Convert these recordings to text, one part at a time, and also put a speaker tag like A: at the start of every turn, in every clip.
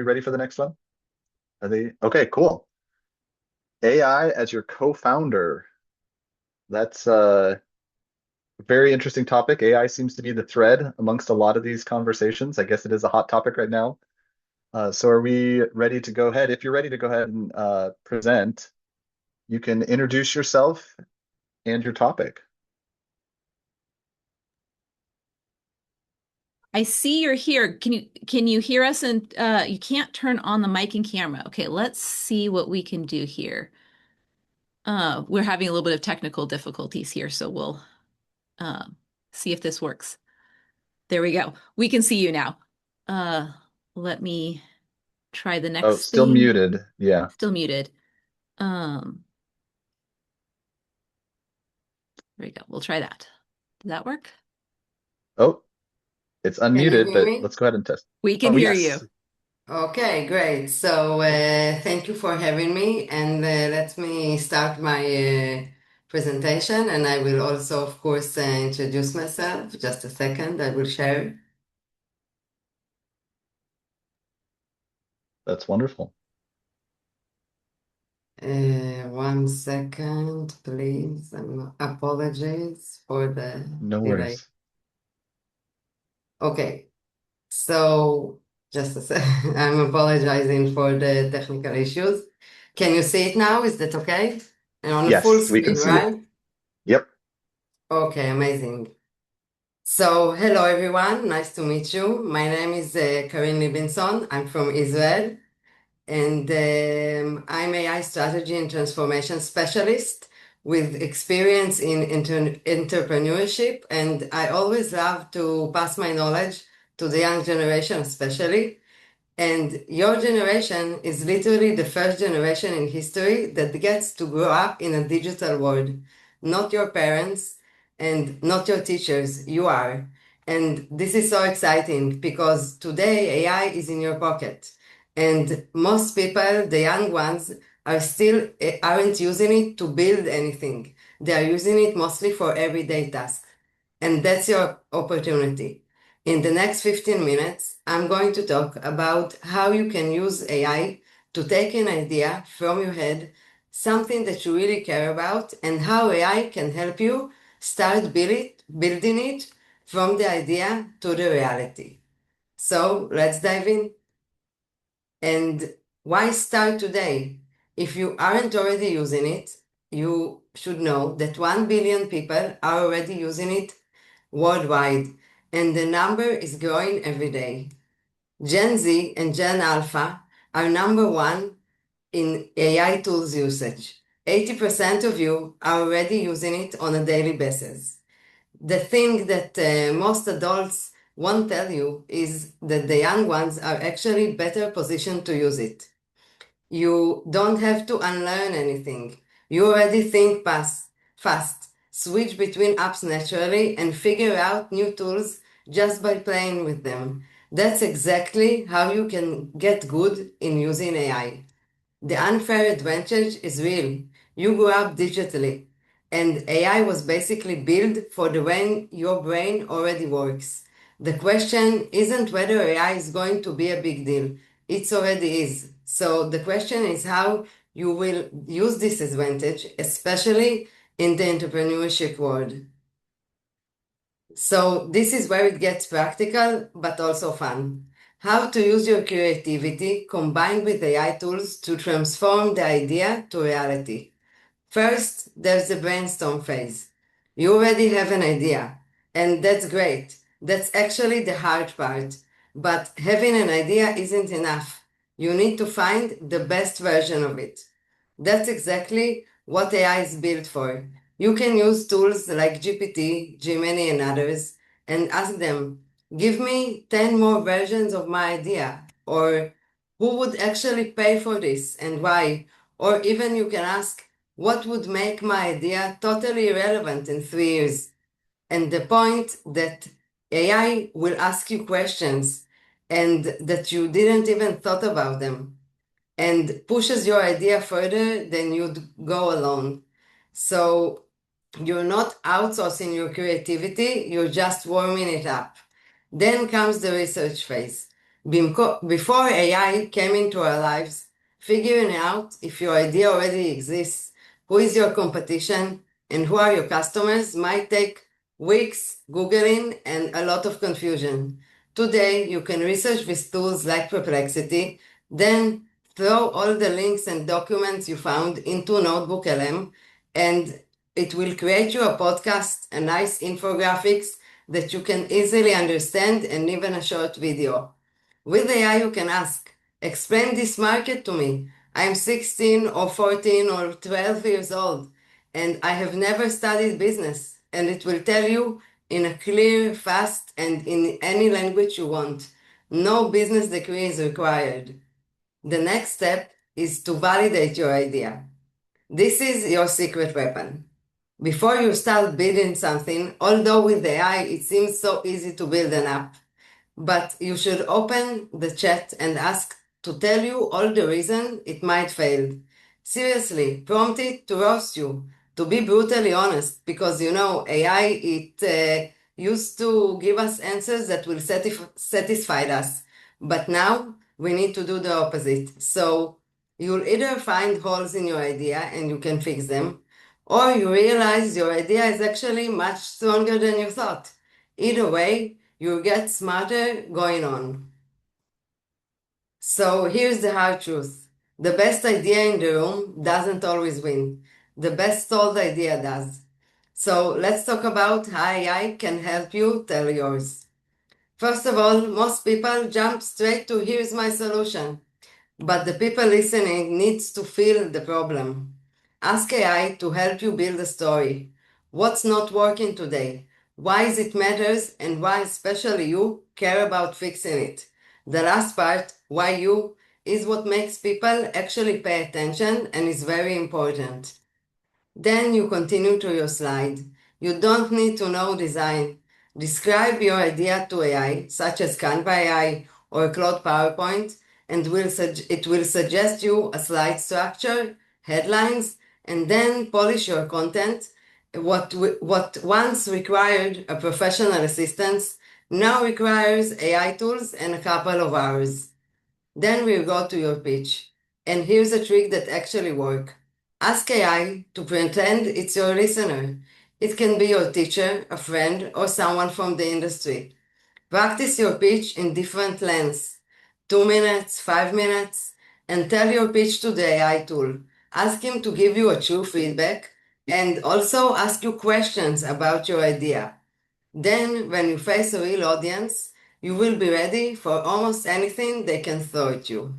A: ready for the next one? Are they okay? Cool. AI as your co-founder. That's a very interesting topic. AI seems to be the thread amongst a lot of these conversations. I guess it is a hot topic right now. So are we ready to go ahead? If you're ready to go ahead and present, you can introduce yourself and your topic.
B: I see you're here. Can you hear us? And you can't turn on the mic and camera. Okay, let's see what we can do here. We're having a little bit of technical difficulties here, so we'll uh, see if this works. There we go. We can see you now. Uh, Let me try the
A: Oh,
B: next
A: still
B: thing.
A: muted. Yeah.
B: Still muted. Um, there we go. We'll try that. Did that work?
A: Oh, it's
C: Can you
A: unmuted,
C: hear
A: but
C: me?
A: let's go ahead and test.
B: We can
A: Oh,
B: hear you.
A: yes.
C: Okay, great. So thank you for having me, and let me start my presentation. And I will also, of course, introduce myself. Just a second, I will share.
A: That's wonderful.
C: 1 second, please. Apologies for the
A: No
C: delay.
A: worries.
C: Okay, so just a second. I'm apologizing for the technical issues. Can you see it now? Is that okay? And on full
A: Yes, we can
C: screen,
A: see it.
C: right?
A: Yep.
C: Okay, amazing. So, hello everyone, nice to meet you. My name is Karin Libinson. I'm from Israel, and I'm AI strategy and transformation specialist with experience in entrepreneurship. And I always love to pass my knowledge to the young generation, especially. And your generation is literally the first generation in history that gets to grow up in a digital world. Not your parents and not your teachers, you are. And this is so exciting because today AI is in your pocket. And most people, the young ones, aren't using it to build anything. They are using it mostly for everyday tasks. And that's your opportunity. In the next 15 minutes, I'm going to talk about how you can use AI to take an idea from your head, something that you really care about, and how AI can help you start building it from the idea to the reality. So let's dive in. And why start today? If you aren't already using it, you should know that 1 billion people are already using it worldwide, and the number is growing every day. Gen Z and Gen Alpha are number one in AI tools usage. 80% of you are already using it on a daily basis. The thing that most adults won't tell you is that the young ones are actually better positioned to use it. You don't have to unlearn anything. You already think fast, switch between apps naturally, and figure out new tools just by playing with them. That's exactly how you can get good in using AI. The unfair advantage is real. You grew up digitally, and AI was basically built for the way your brain already works. The question isn't whether AI is going to be a big deal. It already is. So the question is how you will use this advantage, especially in the entrepreneurship world. So this is where it gets practical, but also fun. How to use your creativity combined with AI tools to transform the idea to reality. First, there's the brainstorm phase. You already have an idea, and that's great. That's actually the hard part. But having an idea isn't enough. You need to find the best version of it. That's exactly what AI is built for. You can use tools like GPT, Gemini, and others and ask them, give me 10 more versions of my idea, or who would actually pay for this and why? Or even you can ask, what would make my idea totally irrelevant in 3 years? And the point that AI will ask you questions and that you didn't even thought about them and pushes your idea further than you'd go alone. So you're not outsourcing your creativity, you're just warming it up. Then comes the research phase. Before AI came into our lives, figuring out if your idea already exists, who is your competition, and who are your customers might take weeks, Googling, and a lot of confusion. Today, you can research with tools like Perplexity, then throw all the links and documents you found into Notebook LM, and it will create you a podcast, a nice infographics that you can easily understand, and even a short video. With AI, you can ask, explain this market to me. I'm 16 or 14 or 12 years old, and I have never studied business. And it will tell you in a clear, fast, and in any language you want. No business degree is required. The next step is to validate your idea. This is your secret weapon. Before you start building something, although with AI it seems so easy to build an app, but you should open the chat and ask to tell you all the reason it might fail. Seriously, prompt it to roast you, to be brutally honest, because AI, it used to give us answers that will satisfy us. But now we need to do the opposite. So you'll either find holes in your idea and you can fix them, or you realize your idea is actually much stronger than you thought. Either way, you get smarter going on. So here's the hard truth. The best idea in the room doesn't always win. The best told idea does. So let's talk about how AI can help you tell yours. First of all, most people jump straight to here's my solution. But the people listening needs to feel the problem. Ask AI to help you build a story. What's not working today? Why is it matters and why especially you care about fixing it? The last part, why you, is what makes people actually pay attention and is very important. Then you continue to your slide. You don't need to know design. Describe your idea to AI, such as Canva AI or Claude PowerPoint, and it will suggest you a slide structure, headlines, and then polish your content. What once required a professional assistance now requires AI tools and a couple of hours. Then we'll go to your pitch. And here's a trick that actually works. Ask AI to pretend it's your listener. It can be your teacher, a friend, or someone from the industry. Practice your pitch in different lengths, 2 minutes, 5 minutes, and tell your pitch to the AI tool. Ask him to give you a true feedback and also ask you questions about your idea. Then, when you face a real audience, you will be ready for almost anything they can throw at you.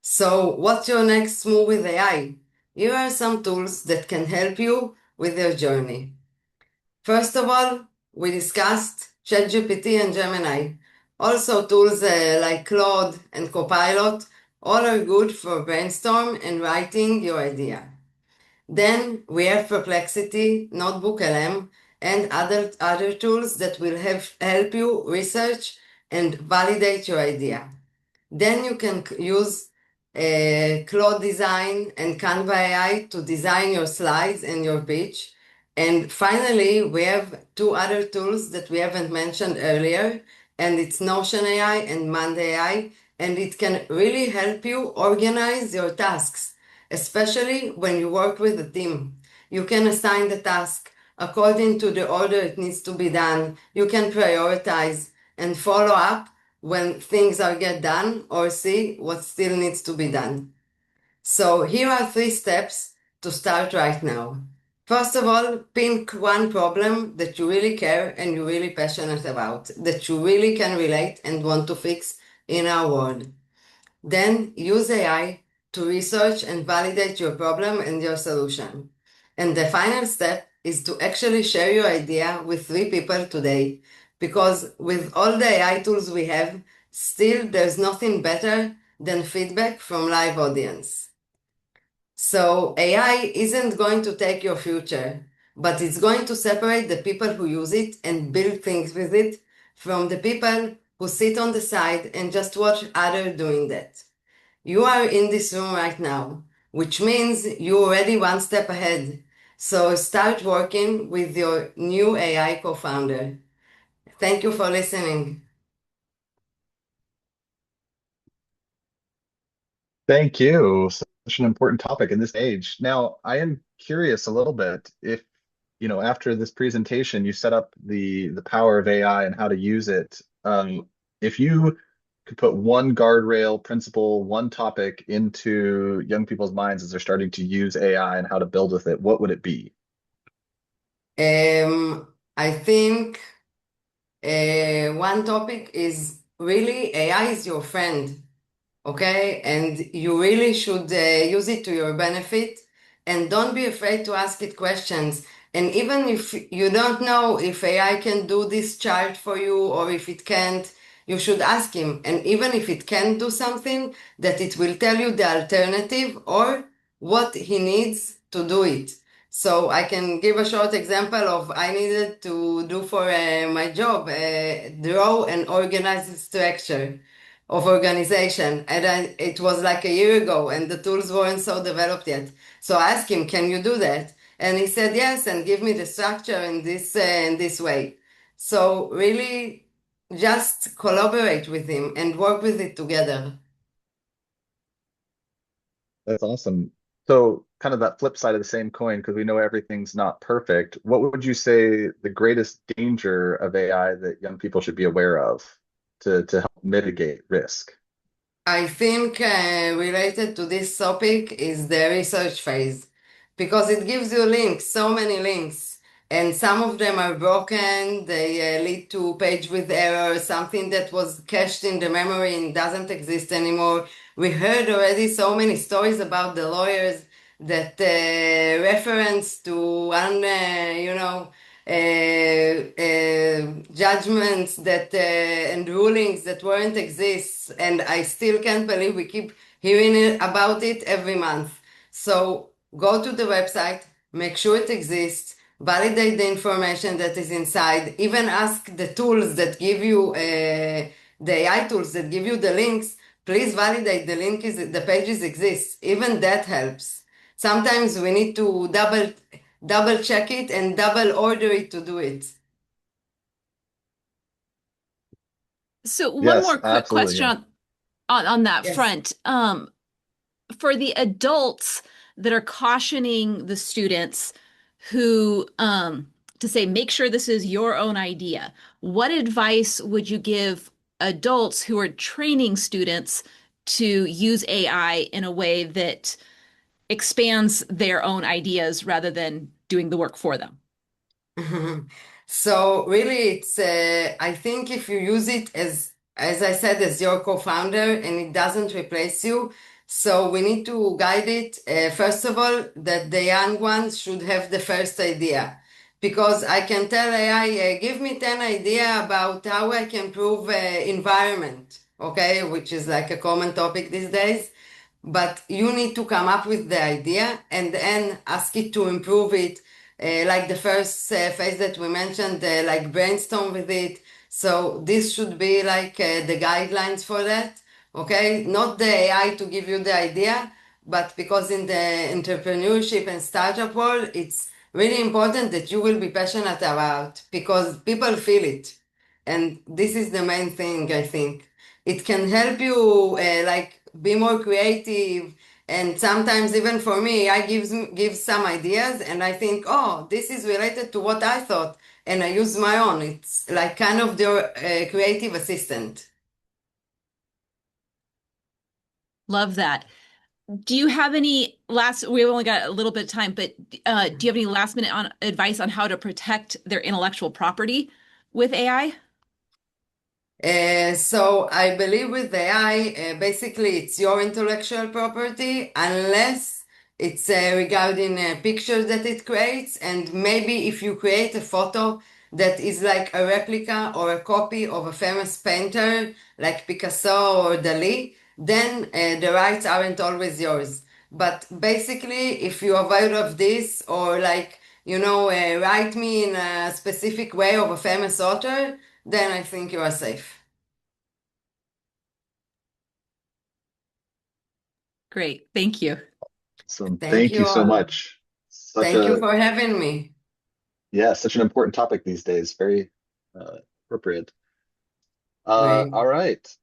C: So, what's your next move with AI? Here are some tools that can help you with your journey. First of all, we discussed ChatGPT and Gemini. Also, tools like Claude and Copilot, all are good for brainstorm and writing your idea. Then we have Perplexity, Notebook LM, and other tools that will help you research and validate your idea. Then you can use Claude Design and Canva AI to design your slides and your pitch. And finally, we have two other tools that we haven't mentioned earlier, and it's Notion AI and Monday AI, and it can really help you organize your tasks, especially when you work with a team. You can assign the task according to the order it needs to be done. You can prioritize and follow up when things are get done or see what still needs to be done. So here are 3 steps to start right now. First of all, pick one problem that you really care and you're really passionate about, that you really can relate and want to fix in our world. Then use AI to research and validate your problem and your solution. And the final step is to actually share your idea with 3 people today, because with all the AI tools we have, still there's nothing better than feedback from live audience. So AI isn't going to take your future, but it's going to separate the people who use it and build things with it from the people who sit on the side and just watch others doing that. You are in this room right now, which means you're already one step ahead. So start working with your new AI co-founder. Thank you for listening.
A: Thank you. Such an important topic in this age. Now, I am curious a little bit if, after this presentation, you set up the power of AI and how to use it. If you could put one guardrail principle, one topic into young people's minds as they're starting to use AI and how to build with it, what would it be?
C: I think one topic is really AI is your friend. Okay? And you really should use it to your benefit and don't be afraid to ask it questions. And even if you don't know if AI can do this chart for you or if it can't, you should ask him. And even if it can do something, that it will tell you the alternative or what he needs to do it. So I can give a short example of I needed to do for my job, draw and organize the structure of organization. And it was like a year ago and the tools weren't so developed yet. So I asked him, can you do that? And he said yes, and give me the structure in this way. So really just collaborate with him and work with it together.
A: That's awesome. So, kind of that flip side of the same coin, because we know everything's not perfect. What would you say the greatest danger of AI that young people should be aware of to help mitigate risk?
C: I think related to this topic is the research phase because it gives you links, so many links, and some of them are broken. They lead to page with error, something that was cached in the memory and doesn't exist anymore. We heard already so many stories about the lawyers that reference to judgments that and rulings that weren't exist, and I still can't believe we keep hearing about it every month. So go to the website, make sure it exists, validate the information that is inside, even ask the tools that give you the AI tools that give you the links. Please validate the pages exist. Even that helps. Sometimes we need to double check it and double order it to do it.
B: So one
A: Yes,
B: more quick
A: absolutely.
B: question
A: Yeah.
B: on that
C: Yes.
B: front. For the adults that are cautioning the students who to say make sure this is your own idea, what advice would you give adults who are training students to use AI in a way that expands their own ideas rather than doing the work for them?
C: So really, it's I think if you use it as I said, as your co-founder, and it doesn't replace you. So we need to guide it. First of all, that the young ones should have the first idea, because I can tell AI, give me 10 idea about how I can improve environment, okay, which is like a common topic these days. But you need to come up with the idea and then ask it to improve it, like the first phase that we mentioned, like brainstorm with it. So this should be like the guidelines for that. Okay, not the AI to give you the idea, but because in the entrepreneurship and startup world, it's really important that you will be passionate about, because people feel it. And this is the main thing, I think. It can help you like be more creative. And sometimes even for me, I give some ideas and I think, oh, this is related to what I thought. And I use my own. It's like kind of the creative assistant.
B: Love that. Do you have any last, we've only got a little bit of time, but do you have any last minute on advice on how to protect their intellectual property with AI?
C: So I believe with AI, basically it's your intellectual property unless it's regarding pictures that it creates, and maybe if you create a photo that is like a replica or a copy of a famous painter like Picasso or Dali, then the rights aren't always yours. But basically, if you avoid of this, or like, write me in a specific way of a famous author, then I think you are safe.
B: Great. Thank you.
A: So
C: Thank
A: thank
C: you
A: you so
C: all.
A: much. Such
C: Thank you
A: a
C: for having me.
A: Yeah, such an important topic these days. Very appropriate.
C: Great.
A: All right.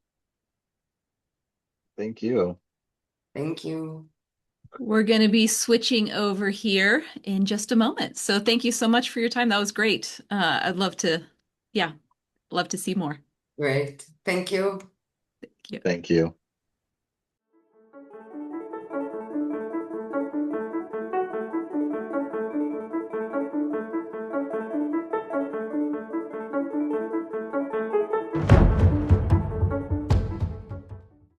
A: Thank you.
C: Thank you.
B: We're going to be switching over here in just a moment. So thank you so much for your time. That was great. I'd love to, yeah, love to see more.
C: Great. Thank you.
B: Thank you.
A: Thank you.